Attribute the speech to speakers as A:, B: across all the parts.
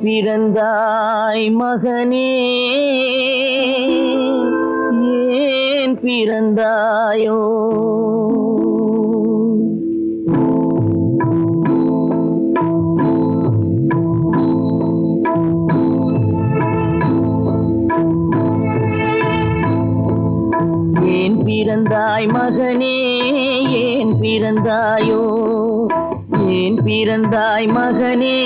A: பிறந்தாய் மகனே, ஏன் பிறந்தாயோ? ஏன் பிறந்தாய் மகனே, ஏன் பிறந்தாயோ? ஏன் பிறந்தாய் மகனே,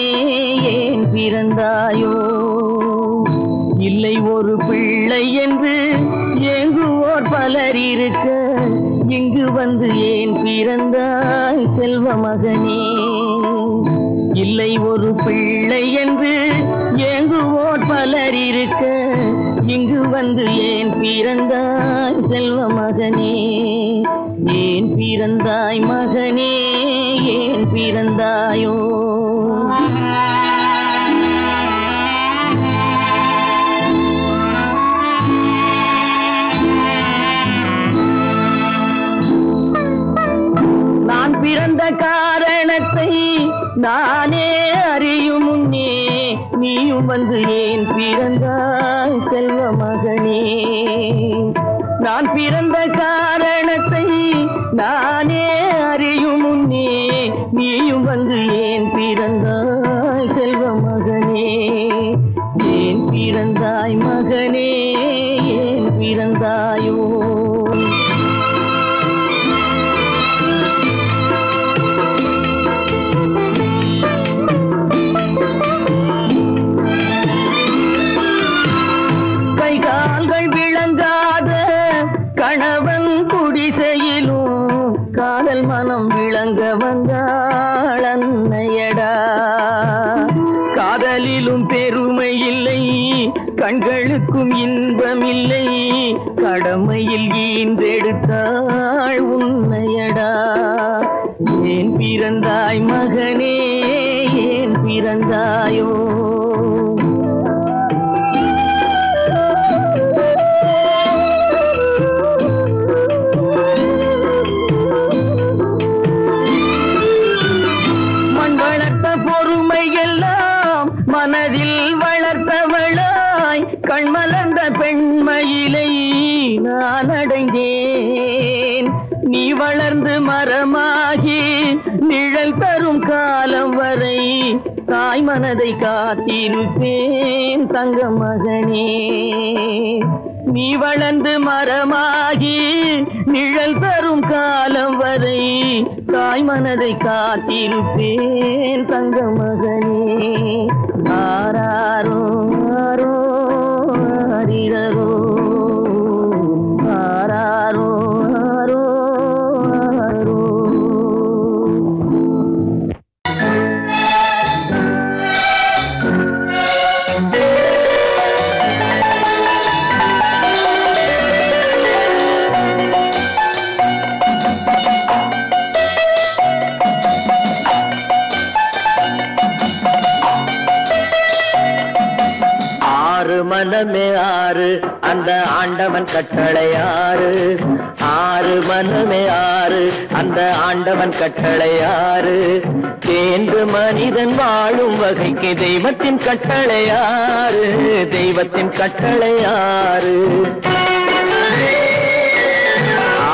A: ஏன் பிறந்தாயோ? இல்லை ஒரு பிள்ளை என்று ஏங்குவோர் பலர் இருக்க, இங்கு வந்து ஏன் பிறந்தாய் செல்வ மகனே? இல்லை ஒரு பிள்ளை என்று ஏங்குவோர் பலர் இருக்க, இங்கு வந்து ஏன் பிறந்தாய் செல்வ மகனே? ஏன் பிறந்தாய் மகனே, ஏன் பிறந்தாயோ? நான் பிறந்த காரணத்தை நானே அறியும் முன்னே, நீயும் வந்து ஏன் பிறந்தாய் செல்வ மகனே? நான் பிறந்த காரணத்தை நானே அறியும் முன்னே, நீயும் வந்து ஏன் பிறந்தாய் செல்வ மகனே? ஏன் பிறந்தாய் மகனே, ஏன் பிறந்தாயோ? கணவன் குடிசையிலும் காதல் மனம் விளங்க வந்தாள் அன்னையடா. காதலிலும் பெருமை இல்லை, கண்களுக்கும் இன்பமில்லை, கடமையில் ஈன்றெடுத்தாள் உன்னையடா. ஏன் பிறந்தாய் மகனே, ஏன் பிறந்தாயோ? மனதில் வளர்த்தவளாய் கண்மலர்ந்த பெண்மயிலை நான் அடைந்தேன். நீ வளர்ந்து மரமாகி நிழல் தரும் காலம் வரை தாய் மனதை காத்திருப்பேன் தங்க மகனே. நீ வளர்ந்து மரமாகி நிழல் தரும் காலம் வரை தாய் மனதை காத்திருப்பேன் தங்க மகனே. ஆராரோ ஆரோ ஆரிரரோ, ஆராரோ ஆரோ ஆரோ. மனமே ஆறு அந்த ஆண்டவன் கட்டளை ஆறு, ஆறு மனமே ஆறு அந்த ஆண்டவன் கட்டளை ஆறு. தேர்ந்து மனிதன் வாழும் வகைக்கு தெய்வத்தின் கட்டளை ஆறு, தெய்வத்தின் கட்டளை ஆறு.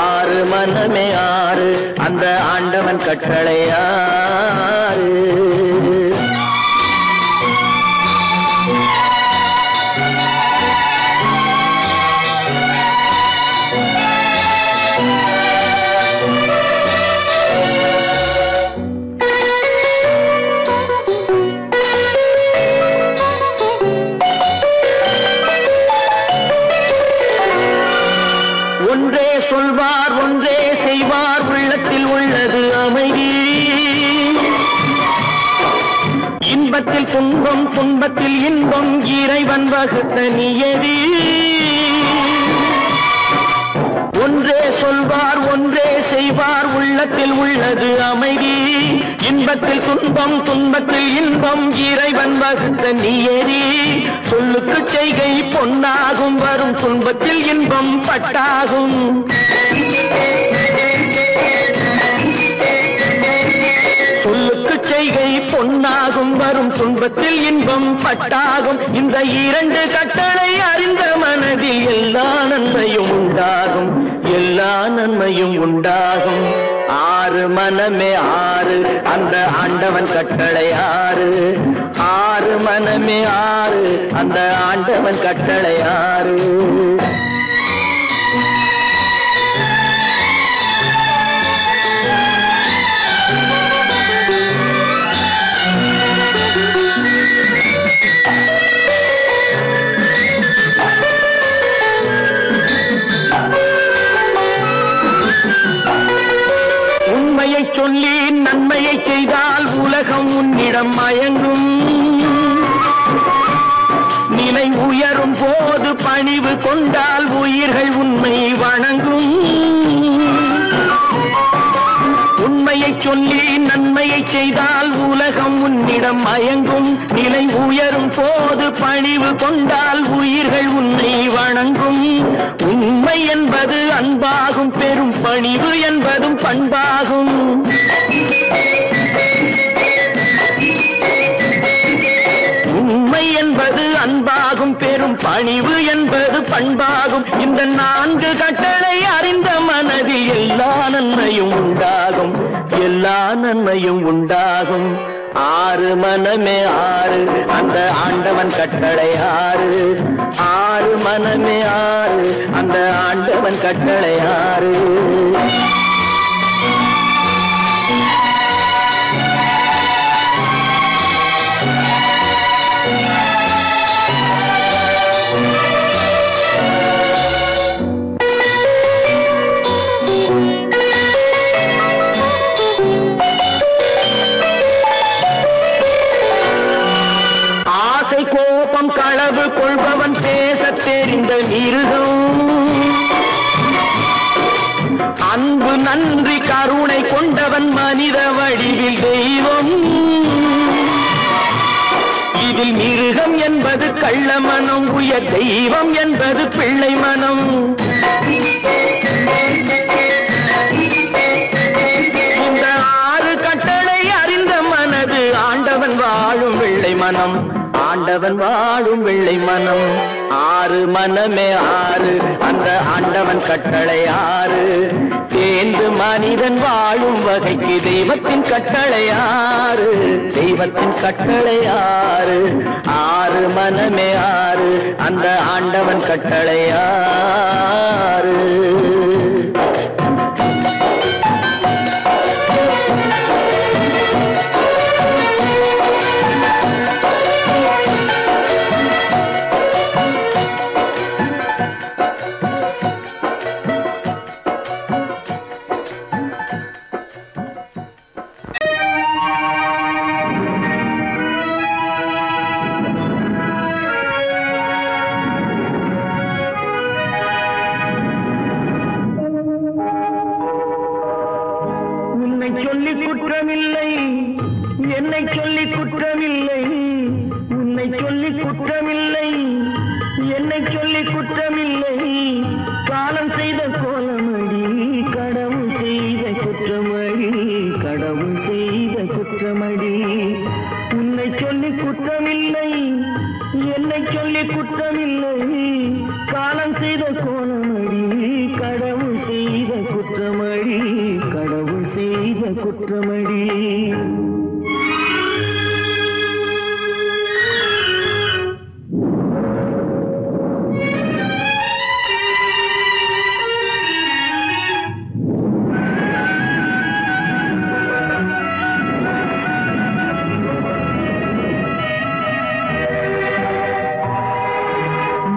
A: ஆறு மனமே ஆறு அந்த ஆண்டவன் கட்டளை ஆறு. ஒன்றே சொல்வார் ஒன்றே செய்வார், உள்ளத்தில் உள்ளது அமைதி. இன்பத்தில் துன்பம் துன்பத்தில் இன்பம், இறைவன் வகுத்த நியதி. ஒன்றே சொல்வார் ஒன்றே செய்வார், உள்ளத்தில் உள்ளது அமைதி. இன்பத்தில் துன்பம் துன்பத்தில் இன்பம், இறைவன் வகுத்த நியதி. சொல்லுக்கு செய்கை பொன்னாகும், வரும் துன்பத்தில் இன்பம் பட்டாகும். சொல்லுக்கு செய்கை பொன்னாகும், வரும் துன்ப துன்பத்தில் இன்பம் பட்டாகும். இந்த இரண்டு கட்டளை அறிந்த மனதில் எல்லா நன்மையும் உண்டாகும், எல்லா நன்மையும் உண்டாகும். ஆறு மனமே ஆறு, அந்த ஆண்டவன் கட்டளை ஆறு. ஆறு மனமே ஆறு, அந்த ஆண்டவன் கட்டளை ஆறு. உண்மையை சொல்லி நன்மையை செய்தால் உலகம் உன்னிடம் மயங்கும். நிலை உயரும் போது பணிவு கொண்டால் உயிர்கள் உன்னை வணங்கும். உண்மையை சொல்லி நன்மையை செய்தால் உலகம் உன்னிடம் மயங்கும். நிலை உயரும் போது பணிவு கொண்டால் உயிர்கள் உன்னை வணங்கும். உண்மை என்பது அன்பாகும், பெரும் பணிவு என்பதும் பண்பாகும். உண்மை என்பது அன்பாகும், பெரும் பணிவு என்பது பண்பாகும். இந்த நான்கு கட்டளை அறிந்த மனதில் எல்லா நன்மையும் உண்டாகும், எல்லா நன்மையும் உண்டாகும். ஆறு மனமே ஆறு, அந்த ஆண்டவன் கட்டளை ஆறு. ஆறு மனமே ஆறு, அந்த ஆண்டவன் கட்டளை ஆறு. கோபம் களவு கொள்பவன் பேசத் தெரிந்த மிருகம். அன்பு நன்றி கருணை கொண்டவன் மனித வடிவில் தெய்வம். இதில் மிருகம் என்பது கள்ள மனம், உயர் தெய்வம் என்பது பிள்ளை மனம். இந்த ஆறு கட்டளை அறிந்த மனது ஆண்டவன் வாழும் வெள்ளை மனம், ஆண்டவன் வாழும் வெள்ளை மனம். ஆறு மனமே ஆறு, அந்த ஆண்டவன் கட்டளை ஆறு. தேர்ந்து மனிதன் வாழும் வகைக்கு தெய்வத்தின் கட்டளை ஆறு, தெய்வத்தின் கட்டளை ஆறு. ஆறு மனமே ஆறு, அந்த ஆண்டவன் கட்டளை ஆறு. சொல்லி குற்றமில்லை, என்னை சொல்லி குற்றமில்லை. உன்னை சொல்லி குற்றமில்லை, என்னை சொல்லி குற்றமில்லை. காலம் செய்த கோலமடி, கடவுள் செய்த குற்றமடி, கடவுள் செய்த குற்றமடி. உன்னை சொல்லி குற்றமில்லை, என்னை சொல்லி குற்றமில்லை. காலம் செய்த கோலமடி, கடவுள் செய்த குற்றமடி, கடவுள் செய்த குற்றமடி.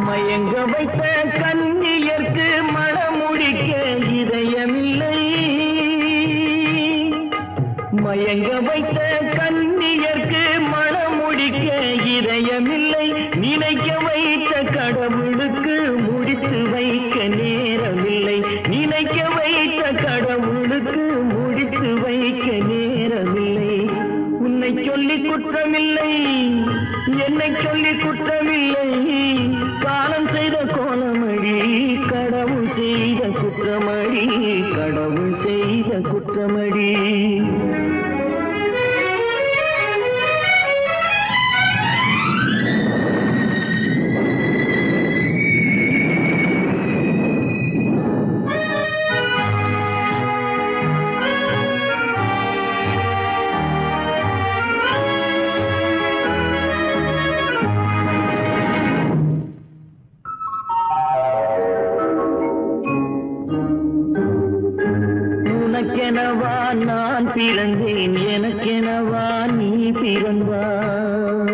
A: மயங்க வைத்த கண்ணியர்க்கு மனமுடிக்க இதயமில்லை. மயங்க வைத்த கண்ணியர்க்கு மனமுடிக்க இதயமில்லை. நினைக்க வைத்த கடவுளுக்கு முடித்து வைக்க நேரமில்லை. நினைக்க வைத்த கடவுளுக்கு முடித்து வைக்க நேரமில்லை. உன்னை சொல்லி குற்றமில்லை, என்னை சொல்லி குற்றமில்லை. காலம் செய்த கோலமடி, கடவுள் செய்த குற்றமடி, கடவுள் செய்த குற்றமடி. உனக்கெனவா நான் பிறந்தேன், எனக்கெனவா நீ பிறந்தாய்.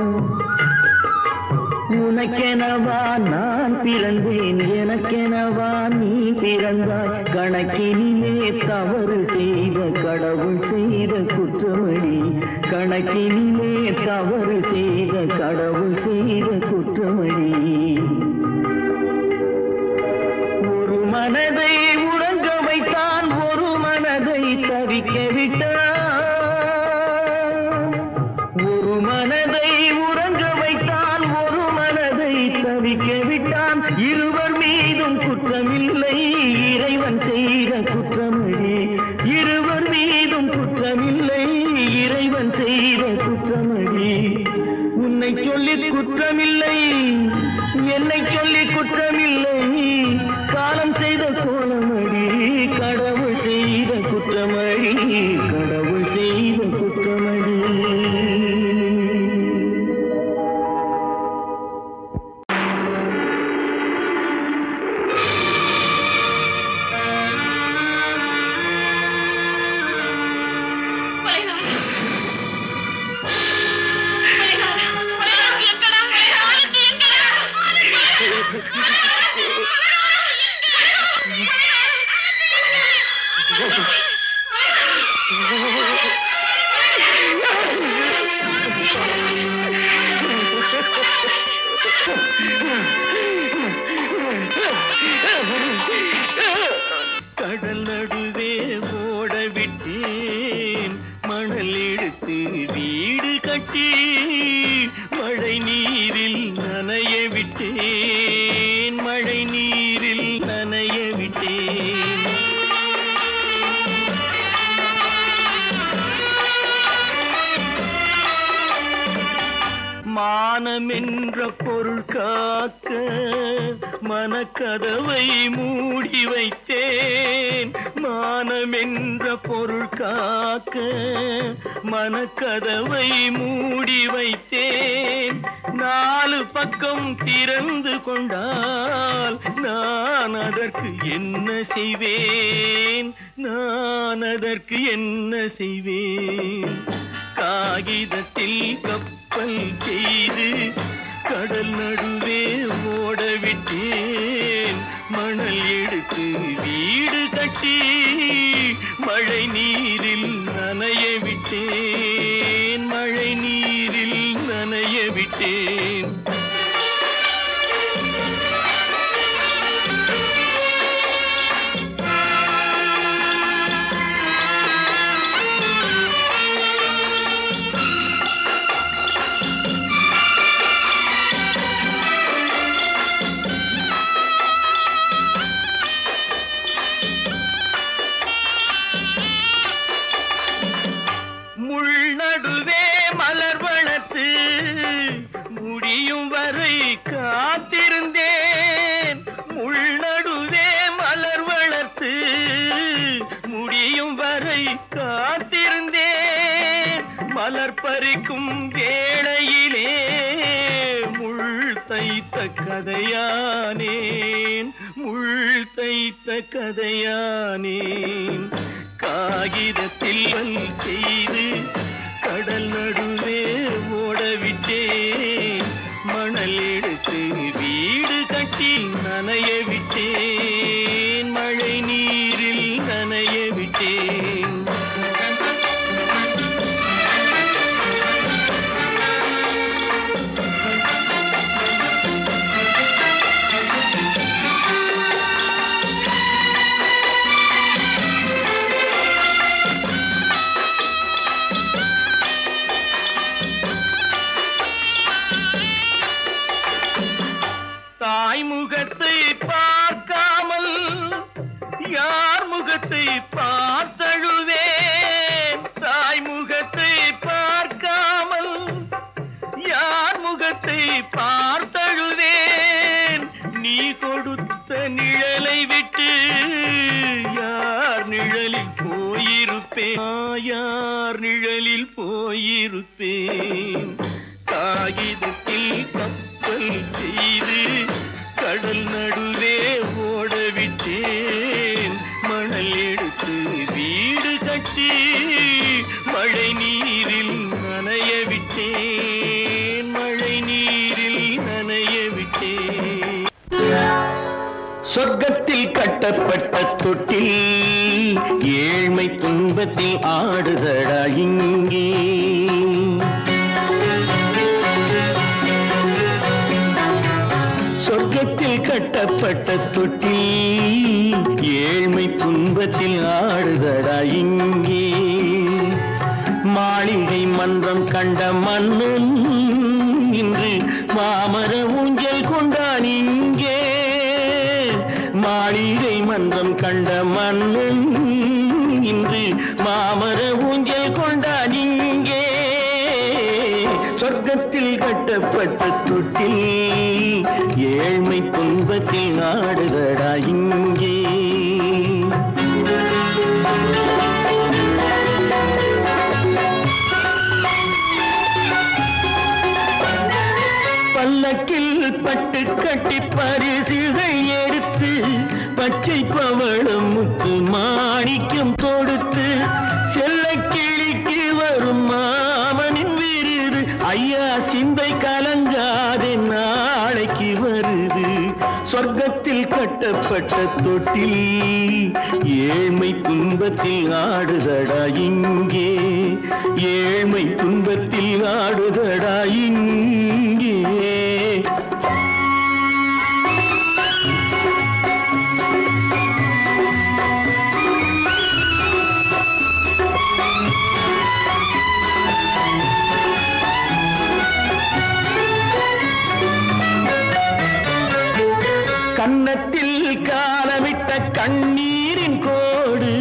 A: உனக்கெனவா நான் பிறந்தேன், எனக்கெனவா நீ பிறந்தாய். கணக்கினிலே தவறு செய்த கடவுள் செய்த குற்றமடி, கணக்கினிலே தவறு செய்த கடவுள் செய்த குற்றமடி. ஒரு மனதை உறங்க வைத்தான், ஒரு மனதை தவிக்க விட்டான். ஒரு மனதை உறங்க வைத்தான், ஒரு மனதை தவிக்க விட்டான். இருவர் மீதும் குற்றமில்லை, இறைவன் செய்த குற்றமடி. இருவர் மீதும் குற்றமில்லை, இறைவன் செய்த குற்றமடி. உன்னை சொல்லி குற்றமில்லை, என்னை சொல்லி குற்றமில்லை, காலம் செய்த கோலமடி. கடவுள் செய்த குற்றமடி, கடவுள் செய்த குற்றமடி. கடல் நடுவே ஓடவிட்டேன், மணல் எடுத்து வீடு கட்டி மழை நீரில் நனைய விட்டேன், மழை நீரில் நனைய விட்டேன். மானம் என்ற பொருள் காக்க மனக்கதவை மூடி வைத்தேன். மானம் என்ற பொருள் காக்க மனக்கதவை மூடி வைத்தேன். நாலு பக்கம் திறந்து கொண்டால் நான் அதற்கு என்ன செய்வேன், நான் அதற்கு என்ன செய்வேன். காகிதத்தில் கப்பல் செய்து கடல் நடுவே ஓடவிட்டேன், மணல் எடுத்து வீடு கட்டி மழை நீரில் நனைய விட்டேன், மழை நீரில் நனைய விட்டேன். முடியும் வரை காத்திருந்தேன், முள்நடுவே மலர் வளர்த்து முடியும் வரை காத்திருந்தேன். மலர் பறிக்கும் வேளையிலே முள் தைத்த கதையானேன், முள் தைத்த கதையானேன். காகிதத்தில் செய்து கடல் நடுவே ஓடவிட்டேன், மணல் எடுத்து வீடு கட்டி நனைய விட்டேன், மழை நீரில் நனைய விட்டேன். முகத்தை பார்க்காமல் யார் முகத்தை பார்த்தழுவேன், தாய் முகத்தை பார்க்காமல் யார் முகத்தை பார்த்தழுவேன். நீ கொடுத்த நிழலை விட்டு யார் நிழலில் போயிருப்பேன், யார் நிழலில் போயிருப்பேன். காகிதத்தில் கப்பல் செய்து கடல் நடுவே ஓடவிட்டேன், மணல் எடுத்து வீடு கட்டி மழை நீரில் நனைய விட்டேன், மழை நீரில் நனைய விட்டேன். சொர்க்கத்தில் கட்டப்பட்ட தொட்டில் ஏழ்மை துன்பத்தில் ஆடுதடா இங்கே. சொர்க்கத்தில் கட்டப்பட்ட தொட்டில் ஏழ்மை துன்பத்தில் ஆடுதடா இங்கே. மாளிகை மன்றம் கண்ட மன்னன் இன்று மாமர ஊஞ்சல் கொண்டான் இங்கே. மாளிகை மன்றம் கண்ட மன்னன் இன்று மாமர ஊஞ்சல் கொண்டான் இங்கே. சொர்க்கத்தில் கட்டப்பட்ட தொட்டில் ஏழ்மை துன்பத்தில் ஆடுதடா இங்கே. பல்லக்கில் பட்டு கட்டி பரிசுகள் எடுத்து பச்சை பவளம் முத்து மாணிக்கம் தொடுத்து செல்ல கிளிக்கு வரும் மாமனின் விருது. ஐயா சிந்தை கலங்காதே நாளைக்கு வருது. சொர்க்கத்தில் கட்டப்பட்ட தொட்டில் ஏழ்மை துன்பத்தில் ஆடுதடா இங்கே. ஏழ்மை துன்பத்தில் ஆடுதடா இங்கே. கன்னத்தில் காலமிட்ட கண்ணீரின் கோடு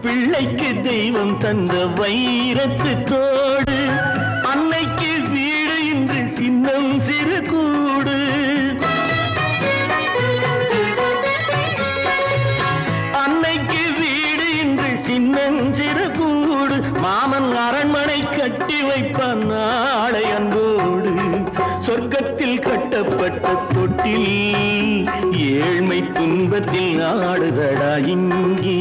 A: பிள்ளைக்கு தெய்வம் தந்த வைரத்து தோடு. அன்னைக்கு வீடு இன்று சின்னம் சிறு கூடு. அன்னைக்கு வீடு இன்று சின்னம் சிறு கூடு. மாமன் அரண்மனை கட்டி வைப்பான் நாளை அன்போடு. சொர்க்கத்தில் கட்டப்பட்ட தொட்டில் ஏழ்மை துன்பத்தில் ஆடுதடா இங்கே.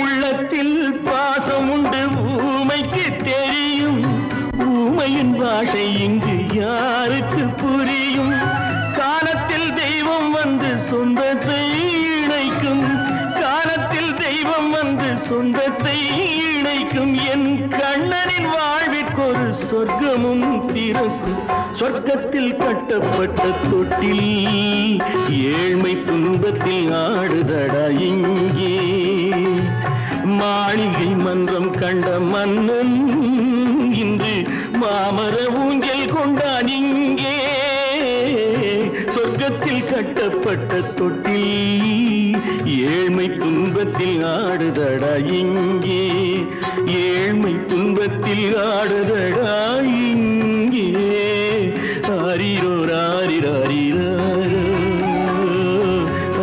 A: உள்ளத்தில் பாசம் உண்டு ஊமைக்கு தெரியும். ஊமையின் பாஷை இங்கு யாருக்கு புரியும்? காலத்தில் தெய்வம் வந்து சொந்தத்தை இணைக்கும். காலத்தில் தெய்வம் வந்து சொந்தத்தை இணைக்கும். என் கண்ணனின் வாழ்விற்கொரு சொர்க்கமும் திறக்கும். சொர்க்கத்தில் கட்டப்பட்ட தொட்டில் ஏழ்மை துன்பத்தில் ஆடுதடா இங்கே. மாளிகை மன்றம் கண்ட மன்னன் இன்று மாமர ஊஞ்சல் கொண்டான் இங்கே. சொர்க்கத்தில் கட்டப்பட்ட தொட்டில் ஏழ்மை துன்பத்தில் ஆடுதடா இங்கே. ஏழ்மை துன்பத்தில் ஆடுதடா இங்கே. ஆரிரோ ராரிராரிரோ,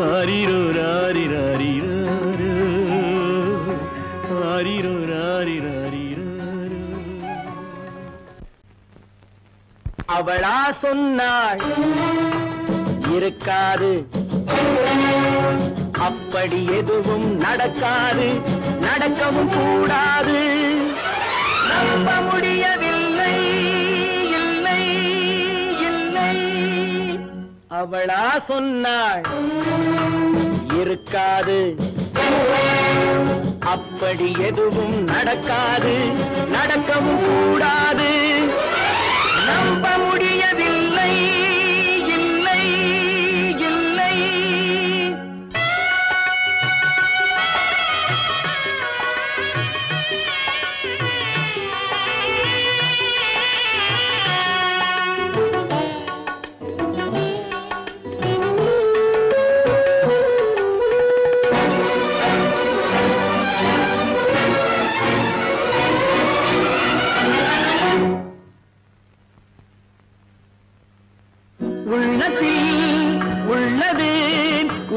A: ஆரிரோ ராரிராரிரோ, ஆரிரோ ராரிராரிரோ. அவளா சொன்னாள் இருக்காது, அப்படி எதுவும் நடக்காது, நடக்கவும் கூடாது. நம்ப முடியவில்லை, இல்லை இல்லை. அவளா சொன்னாள் இருக்காது, அப்படி எதுவும் நடக்காது, நடக்கவும் கூடாது. நம்ப முடியவில்லை, இல்லை இல்லை.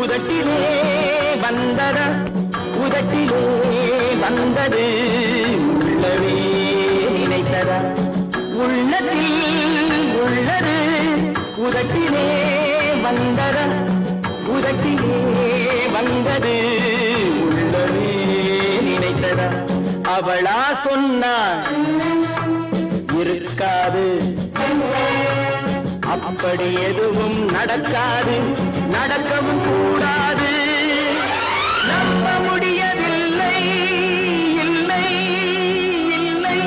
A: உதட்டிலே வந்ததா, உதட்டிலே வந்தது உள்ளவே நினைத்ததா. உள்ளத்தில் உள்ளது உதட்டிலே வந்தத உதட்டிலே வந்தது உள்ளமே நினைத்ததா அவளா சொன்னாள் இருக்காது அப்படி எதுவும் நடக்காது நடக்கவும் கூடாது நம்ப முடியவில்லை இல்லை இல்லை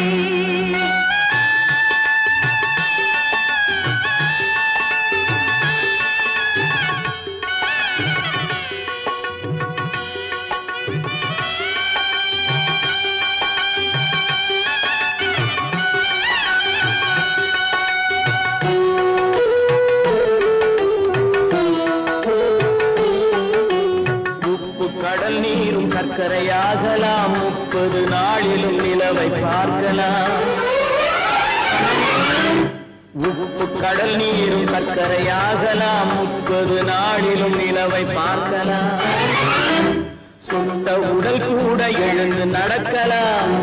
A: கடல் நீரும் சர்க்கரையாகலாம் 30 நாளிலும் நிலவை பார்க்கலாம் உப்பு கடல் நீரும் சர்க்கரையாகலாம் 30 நாளிலும் நிலவை பார்க்கலாம் சுட்ட உடல் கூட எழுந்து நடக்கலாம்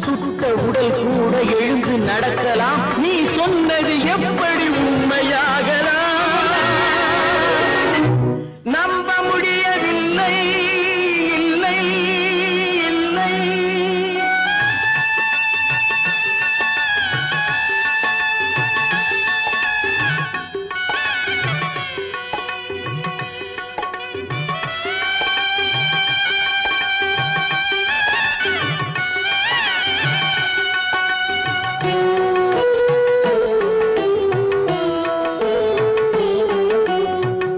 A: சுட்ட உடல் கூட எழுந்து நடக்கலாம் நீ சொன்னது எப்படி உண்மையாகலாம் நம்ப முடியவில்லை இல்லை இல்லை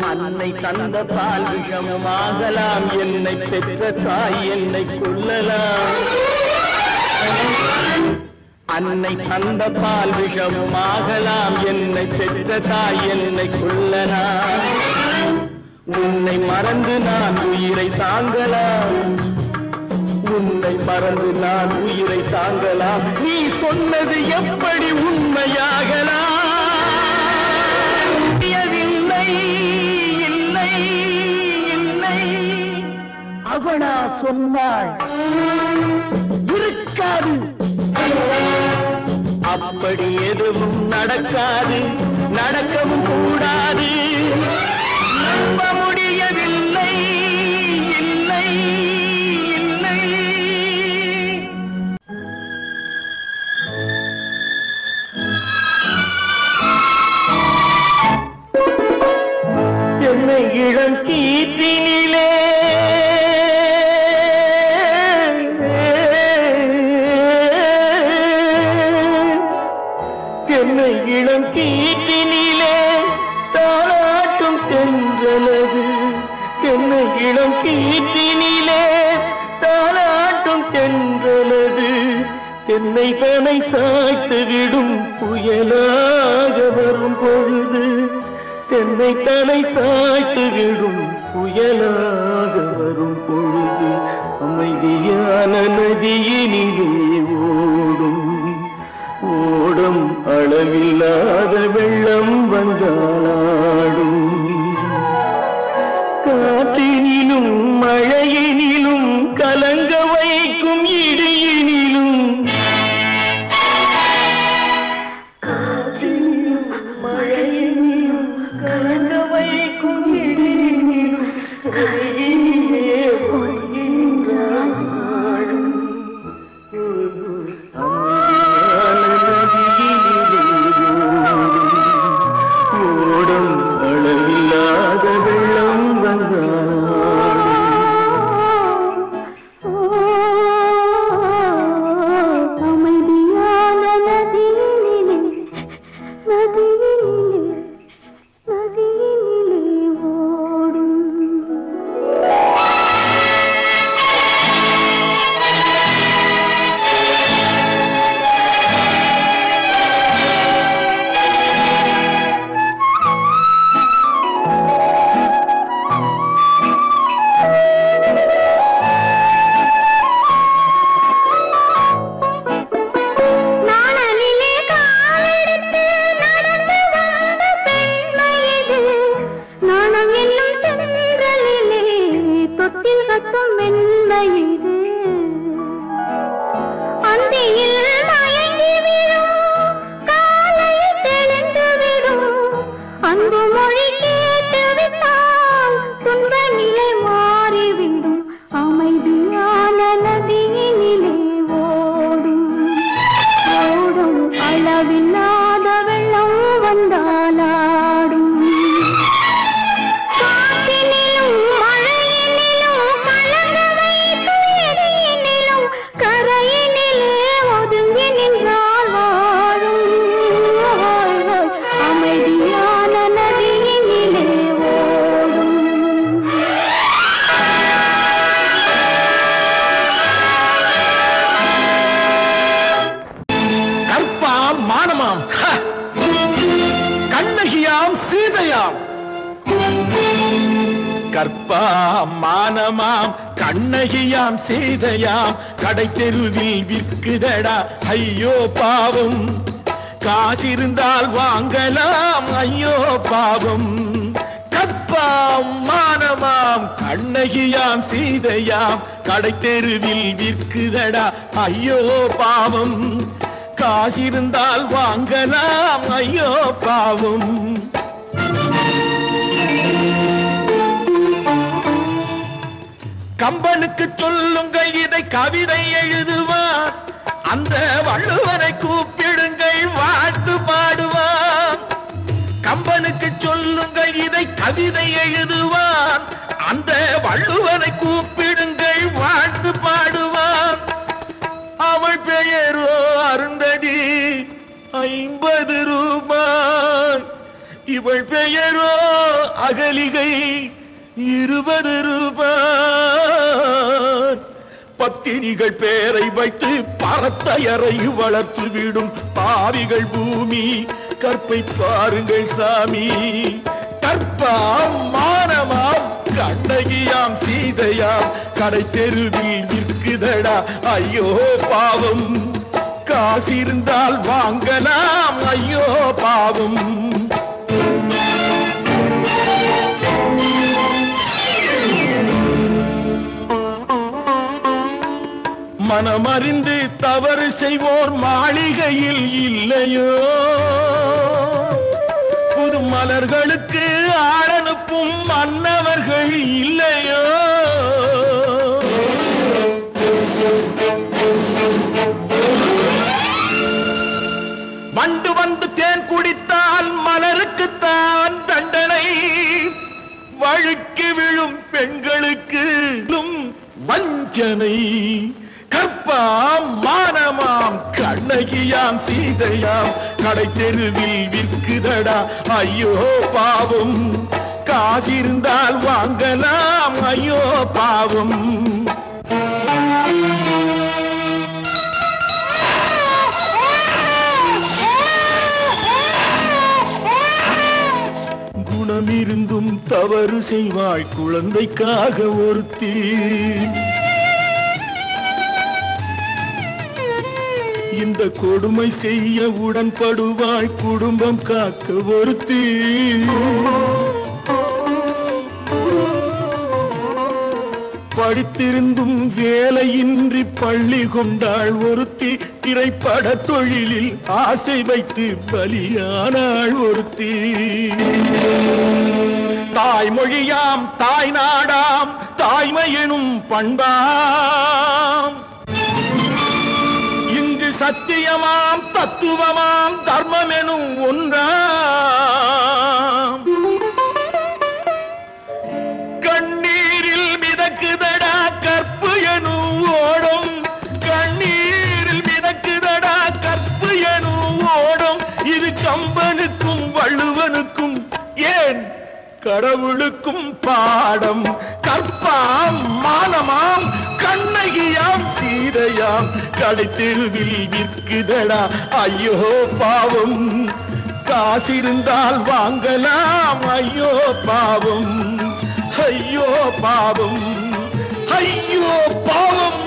A: அன்னை தந்த பால் விஷமாகலாம் என்னை பெற்ற தாய் என்னை கொல்லலாம் அன்னை தந்த பால் விஷமாகலாம் என்னை பெற்ற தாய் என்னை கொல்லலாம் உன்னை மறந்து நான் உயிரை தாங்கலாம் உன்னை மறந்து நான் உயிரை தாங்கலாம் நீ சொன்னது எப்படி உண்மையாகலாம் அவனா சொன்னாள் இருக்காது அப்படி எதுவும் நடக்காது நடக்கவும் கூடாது நம்ப முடியவில்லை இல்லை இல்லை என்னை இளம் கீற்றினிலே என்னை இளம் கீற்றினிலே தாளாட்டும் தென்றலது என்னை இளம் கீற்றினிலே தாளாட்டும் தென்றலது தென்னை தனை சாய்த்து விடும் புயலாக வரும் பொழுது தென்னை தனை சாய்த்து விடும் புயலாக வரும் பொழுது அமைதியான நதியினிலே ஓடும் ஓடும் அளவில்லாத வெள்ளம் வந்தாடும் காற்றினிலும் மழையினிலும் கலங்க வைக்கும் இடியினிலும் காற்றினிலும் மழையினிலும் கலங்க வைக்கும் இடியினிலும் கையிலே பொய்கின்றான் ஓடும் அளவில்லாத வெள்ளம்
B: அமைதியான நதியினிலே நதியினிலே நதியினிலே ஓடும் வந்தாலாடும் காற்றினிலும் மழையினிலும் கலங்க வைக்கும் இடியினிலும் கரையினிலே ஒதுங்கி நின்றால் வாழும் அமைதியான நதியினிலே ஓடும்
A: கற்பாம் மானமாம் கண்ணகியாம் சீதையாம் கற்பாம் மானமாம் கண்ணகியாம் சீதையாம் கடை தெருவில் விற்குதடா ஐயோ பாவம் காசிருந்தால் வாங்கலாம் ஐயோ பாவம் கற்பாம் மானமாம் கண்ணகியாம் சீதையாம் கடை தெருவில் விற்குதடா ஐயோ பாவம் காசிருந்தால் வாங்கலாம் ஐயோ பாவம் கம்பனுக்கு சொல்லுங்கள் இதை கவிதை எழுதுவார் அந்த வள்ளுவரை கூப்பிடுங்கள் வாழ்த்து பாடுவார் கம்பனுக்கு சொல்லுங்கள் இதை கவிதை எழுதுவார் அந்த வள்ளுவரை கூப்பிடுங்கள் வாழ்த்து பாடுவார் அவள் பெயரோ அருந்ததி 50 ரூபாய் இவள் பெயரோ அகலிகை 20 ரூபாய் பத்தினிகள் பேரை வைத்து பரத்தையரை வளர்த்து விடும் பாவிகள் பூமி கற்பை பாருங்கள் சாமி கற்பாம் மானமாம் கண்ணகியாம் சீதையாம் கடை தெருவில் விற்குதடா ஐயோ பாவம் காசிருந்தால் வாங்கலாம் ஐயோ பாவம் மனமறிந்து தவறு செய்வோர் மாளிகையில் இல்லையோ புது மலர்களுக்கு ஆளனுப்பும் மன்னவர்கள் இல்லையோ வண்டு வந்து தேன் குடித்தால் மலருக்குத்தான் தண்டனை வழுக்கி விழும் பெண்களுக்கு வஞ்சனை கற்பாம் மானமாம் கண்ணகியாம் சீதையாம் கடை தெருவில் விற்குதடா ஐயோ பாவம் காசிருந்தால் வாங்கலாம் ஐயோ பாவம் குணமிருந்தும் தவறு செய்வாள் குழந்தைக்காக ஒருத்தி இந்த கொடுமை செய்ய உடன்படுவாள் குடும்பம் காக்க ஒருத்தி படித்திருந்தும் வேலையின்றி பள்ளி கொண்டாள் ஒருத்தி திரைப்பட தொழிலில் ஆசை வைத்து பலியானாள் ஒருத்தி தாய்மொழியாம் தாய் நாடாம் தாய்மை எனும் பண்பாம் இங்கு சத்தியமாம் தத்துவமாம் தர்மம் எனும் ஒன்றாம் கண்ணீரில் மிதக்குதடா கற்பு எனும் ஓடும் கண்ணீரில் மிதக்குதடா கற்பு எனும் ஓடும் இது கம்பனுக்கும் வள்ளுவனுக்கும் ஏன் கடவுளுக்கும் பாடம் கற்பாம் மானமாம் கண்ணகியாம் சீதையாம் கடை தெருவில் விற்குதடா ஐயோ பாவம் காசிருந்தால் வாங்கலாம் ஐயோ பாவம் ஐயோ பாவம் ஐயோ பாவம்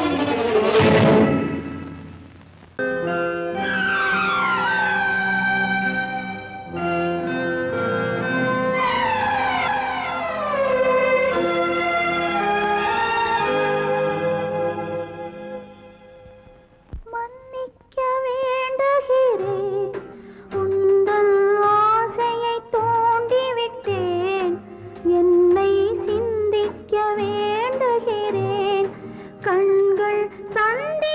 B: கண்கள் சந்தி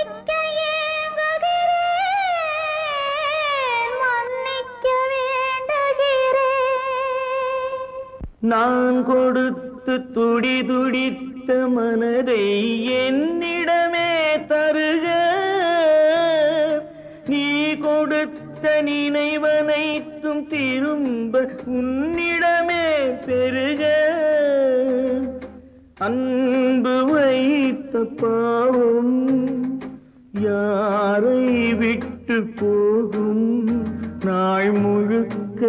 A: நான் கொடுத்து துடி துடித்த மனதை என்னிடமே தருக, நீ கொடுத்த நினைவனைத்தும் திரும்ப உன்னிடமே பெருக. அன்பு வைத்த பாவம் யாரை விட்டு போகும், நாள் முழுக்க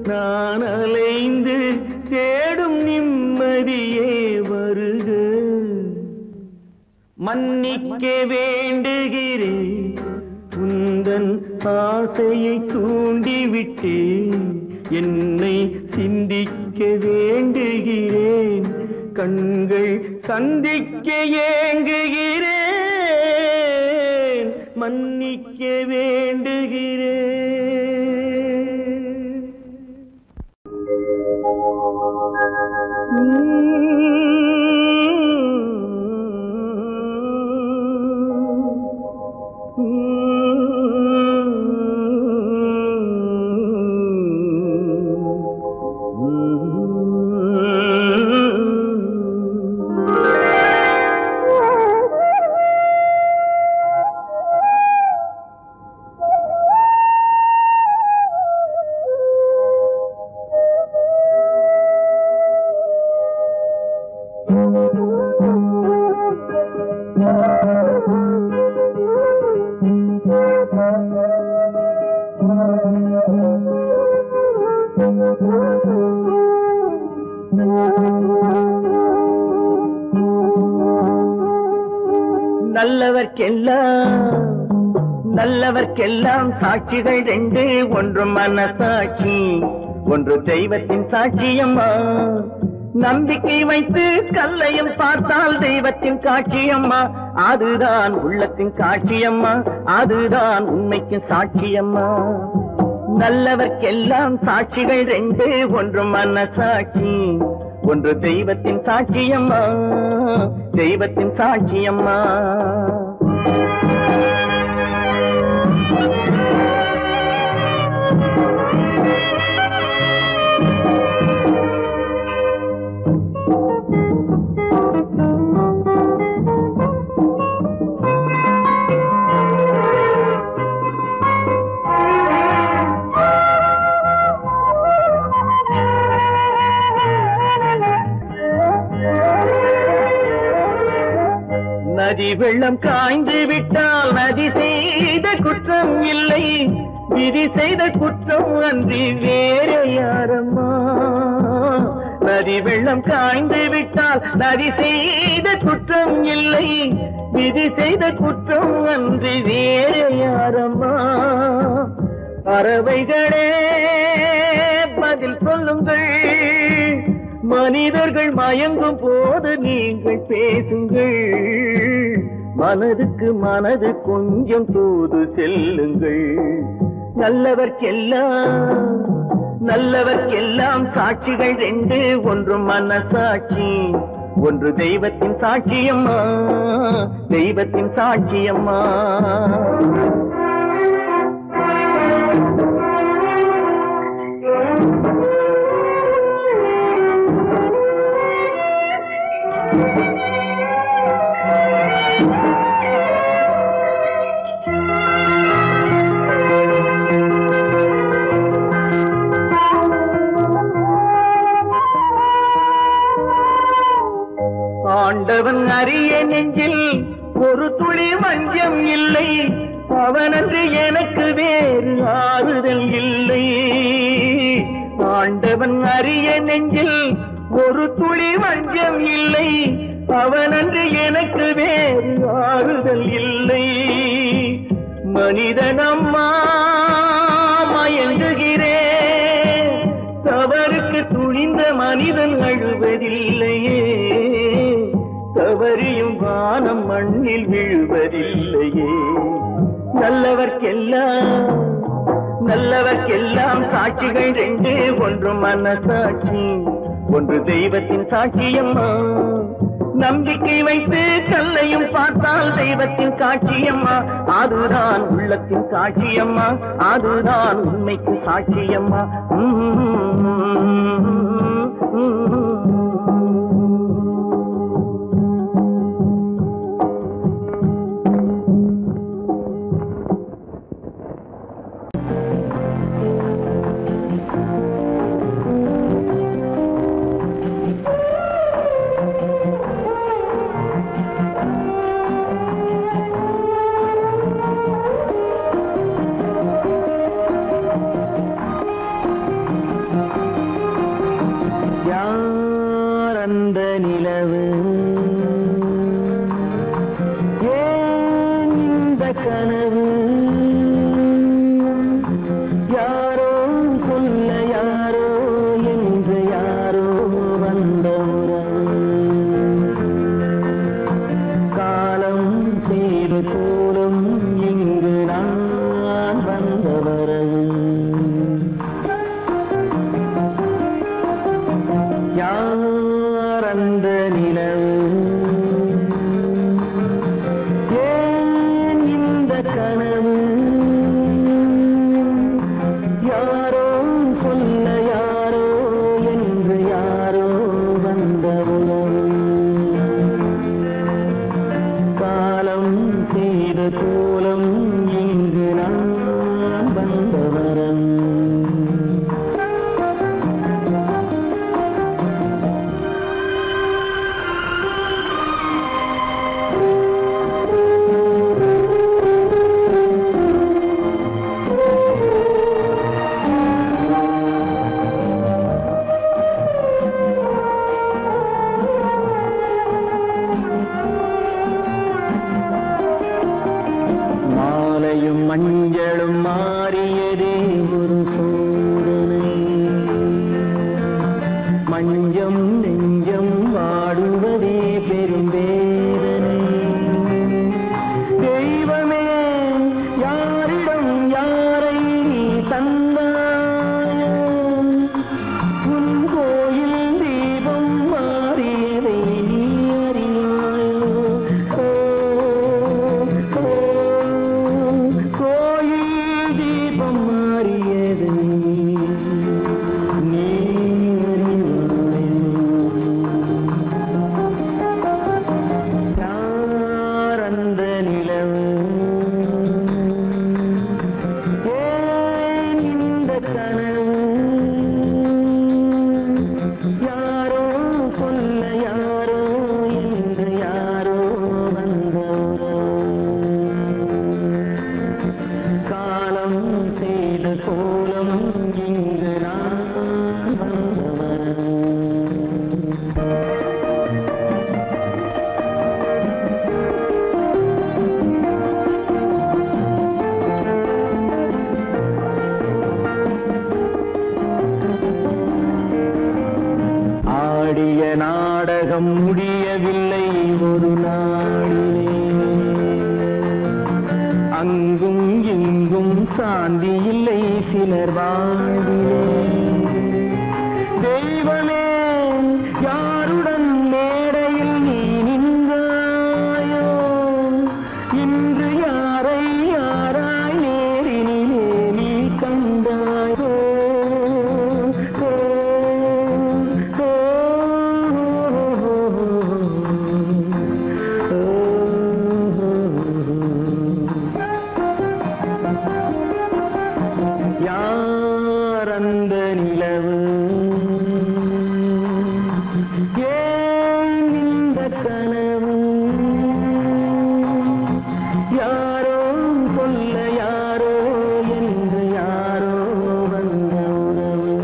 A: நான் அலைந்து தேடும் நிம்மதியே வருக. மன்னிக்க வேண்டுகிறேன், உந்தன் ஆசையை தூண்டிவிட்டேன், என்னை சிந்திக்க வேண்டுகிறேன், கண்கள் சந்திக்க ஏங்குகிறேன், மன்னிக்க வேண்டுகிறேன். நல்லவர்க்கெல்லாம் சாட்சிகள் ரெண்டு, ஒன்று மனசாட்சி, ஒன்று தெய்வத்தின் சாட்சியம்மா. நம்பிக்கை வைத்து கல்லையும் பார்த்தால் தெய்வத்தின் காட்சியம்மா, அதுதான் உள்ளத்தின் காட்சியம்மா, அதுதான் உண்மைக்கு சாட்சியம்மா. நல்லவர்க்கெல்லாம் சாட்சிகள் ரெண்டு, ஒன்று மனசாட்சி, ஒன்று தெய்வத்தின் சாட்சியம்மா, தெய்வத்தின் சாட்சியம்மா. நதி வெள்ளம் காய்ந்து விட்டால் நதி செய்த குற்றம் இல்லை, விதி செய்த குற்றம் அன்றி வேறு யாரம்மா. நதி வெள்ளம் காய்ந்து விட்டால் நதி செய்த குற்றம் இல்லை, விதி செய்த குற்றம் அன்றி வேறு யாரம்மா. பறவைகளே பதில் சொல்லுங்கள், மனிதர்கள் மயங்கும் போது நீங்கள் பேசுங்கள், மனதுக்கு மனது கொஞ்சம் தூது செல்லுங்கள். நல்லவர்க்கெல்லாம் சாட்சிகள் ரெண்டு, ஒன்று மனசாட்சி, ஒன்று தெய்வத்தின் சாட்சியம்மா, தெய்வத்தின் சாட்சியம்மா. ஆண்டவன் அறிய நெஞ்சில் ஒரு துளி வஞ்சம் இல்லை, அவனன்று எனக்கு வேறு ஆறுதல் இல்லை. ஆண்டவன் அறிய நெஞ்சில் ஒரு துளி வஞ்சம் இல்லை, அவனன்று எனக்கு வேறு ஆறுதல் இல்லை. மனிதனம்மா மயங்குகிறேன், தவறுக்கு துணிந்த மனிதன் அழுவதில்லையே, தவறியும் வானம் மண்ணில் விழுவதில்லையே. நல்லவர்க்கெல்லாம் சாட்சிகள் ரெண்டு, ஒன்று மனசாட்சி, ஒன்று தெய்வத்தின் சாட்சியம்மா. நம்பிக்கை வைத்து கல்லையும் பார்த்தால் தெய்வத்தின் காட்சியம்மா, அதுதான் உள்ளத்தின் காட்சியம்மா, அதுதான் உண்மைக்கு சாட்சியம்மா. நாடகம் முடியவில்லை ஒரு நாளிலே, அங்கும் இங்கும் சாந்தி இல்லை சிலர் வாழ்விலே. தெய்வமே யாருடன் மேடையில் நீ நின்றாயோ, இன்று யாரை யாராய் நேரினிலே நீ கண்டாயோ. யார் அந்த நிலவு, ஏன் இந்த கனவு, யாரோ சொல்ல யாரோ என்று யாரோ வந்த உறவு,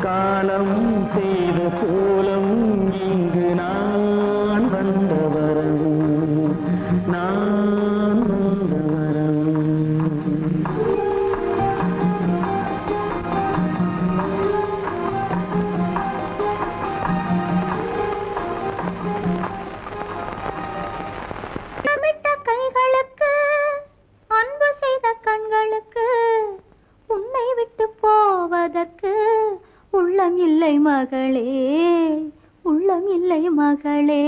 A: காலம் செய்த கோலம் இங்கு நான் வந்த வரவு, நான் வந்த வரவு.
B: கைகளுக்கு அன்பு செய்த கண்களுக்கு உன்னை விட்டு போவதற்கு உள்ளம் இல்லை மகளே, உள்ளம் இல்லை மகளே.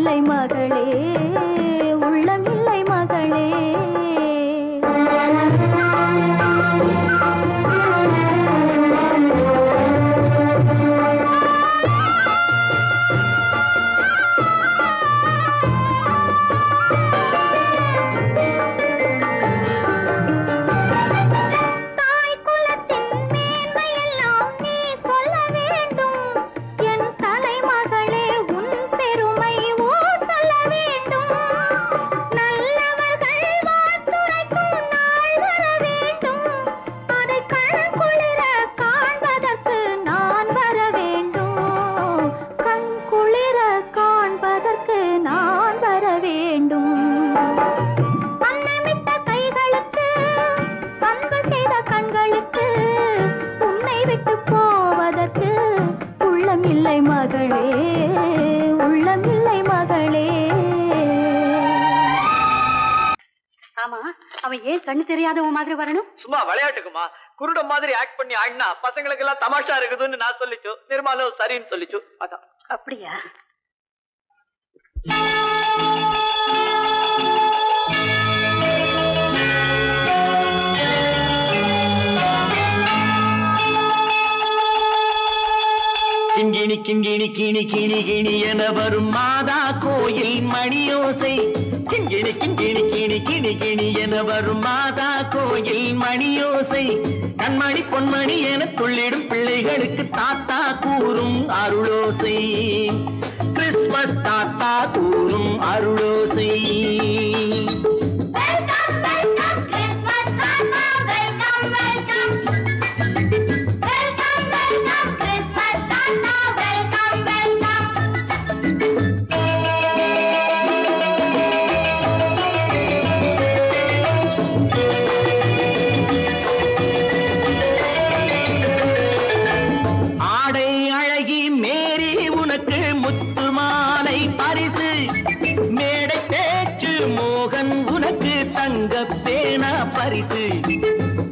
B: இல்லை மகளே, உள்ளம் இல்லை மகளே.
C: கண்ணு தெரியாதவ மாதிரி வரணும்.
D: சும்மா விளையாட்டுக்குமா, குருட மாதிரி ஆக்ட் பண்ணி ஆடினா பசங்களுக்கு எல்லாம் தமாஷா இருக்குதுன்னு நான் சொல்லிச்சு. நிர்மலும் சரின்னு சொல்லிச்சு. அதான்.
C: அப்படியா?
A: கிண்கிணி கிண்கிணி கிணி கிணி கிணி என வரும் மாதா கோயில் மணியோசை. கிண்கிணி கிண்கிணி கிணி கிணி கிணி என வரும் மாதா கோயில் மணியோசை. கண்மணி பொன்மணி என துள்ளிடும் பிள்ளைகளுக்கு தாத்தா கூறும் அருளோசை. கிறிஸ்துமஸ் தாத்தா கூறும் அருளோசை.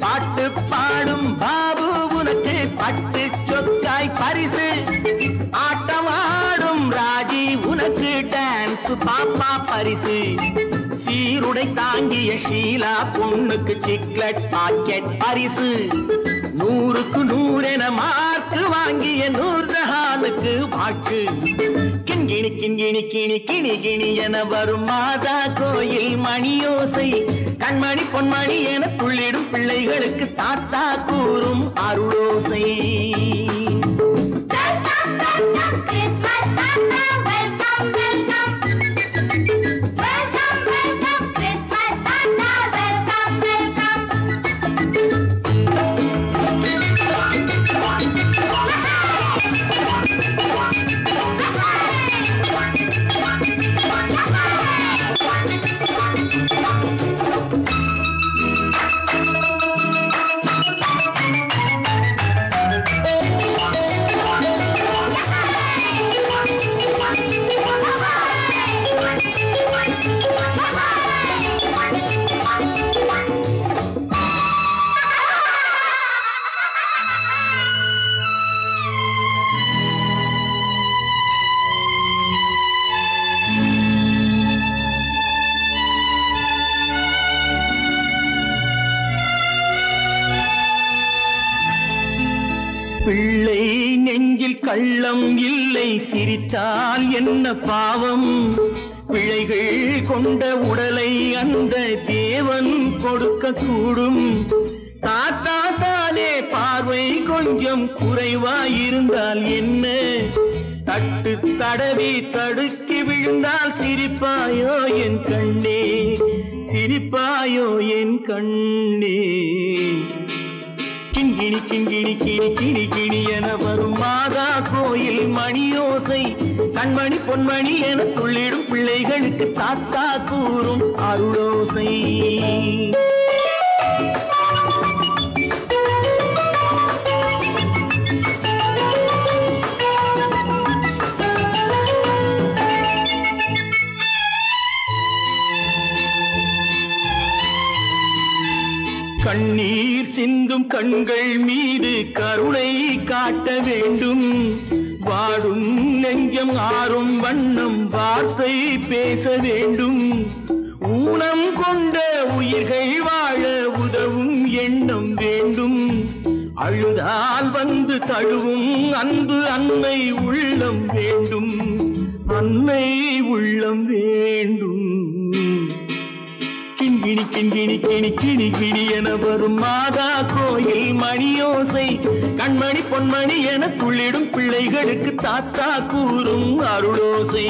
A: பாட்டு பாடும் பாபு உனக்கு பட்டு சொக்காய் பரிசு. ஆட்டம் ஆடும் ராஜி உனக்கு டான்ஸ் பாப்பா பரிசு. சீருடை தாங்கிய ஷீலா பொண்ணுக்கு சிக்லெட் பாக்கெட் பரிசு. 100க்கு 100 என மார்க்கு வாங்கிய நூர்ஜஹானுக்கு வாக்கு. கிண்கிணி கிண்கிணி கிணி கிணி கிணி என வரும் மாதா கோயில் மணியோசை. கண்மணி பொன்மணி என துள்ளிடும் பிள்ளைகளுக்கு தாத்தா கூறும் அருளோசை. பிள்ளை நெஞ்சில் கள்ளம் இல்லை, சிரித்தால் என்ன பாவம். பிழைகள் கொண்ட உடலை அந்த தேவன் கொடுக்க கூடும். தாத்தா தானே பார்வை கொஞ்சம் குறைவாயிருந்தால் என்ன? தட்டு தடவி தடுக்கி விழுந்தால் சிரிப்பாயோ என் கண்ணே, சிரிப்பாயோ என் கண்ணே. கிண்கிணி கிண்கிணி கிணி கிணி கிணி என வரும் மாதா கோயில் மணியோசை. கண்மணி பொன்மணி என துள்ளிடும் பிள்ளைகளுக்கு தாத்தா கூறும் அருளோசை. கண்ணீர் சிந்தும் கண்கள் மீது கருணை காட்ட வேண்டும். வாடும் நெஞ்சம் ஆறும் வண்ணம் வார்த்தை பேச வேண்டும். ஊனம் கொண்ட உயிர்கள் வாழ உதவும் எண்ணம் வேண்டும். அழுதால் வந்து தழுவும் அன்பு அன்னை உள்ளம் வேண்டும். அன்னை உள்ளம் வேண்டும். கிண்கிணி கிண்கிணி கிணி கிணி கிணி என வரும் மாதா கோயில் மணியோசை. கண்மணி பொன்மணி என துள்ளிடும் பிள்ளைகளுக்கு தாத்தா கூறும் அருளோசை.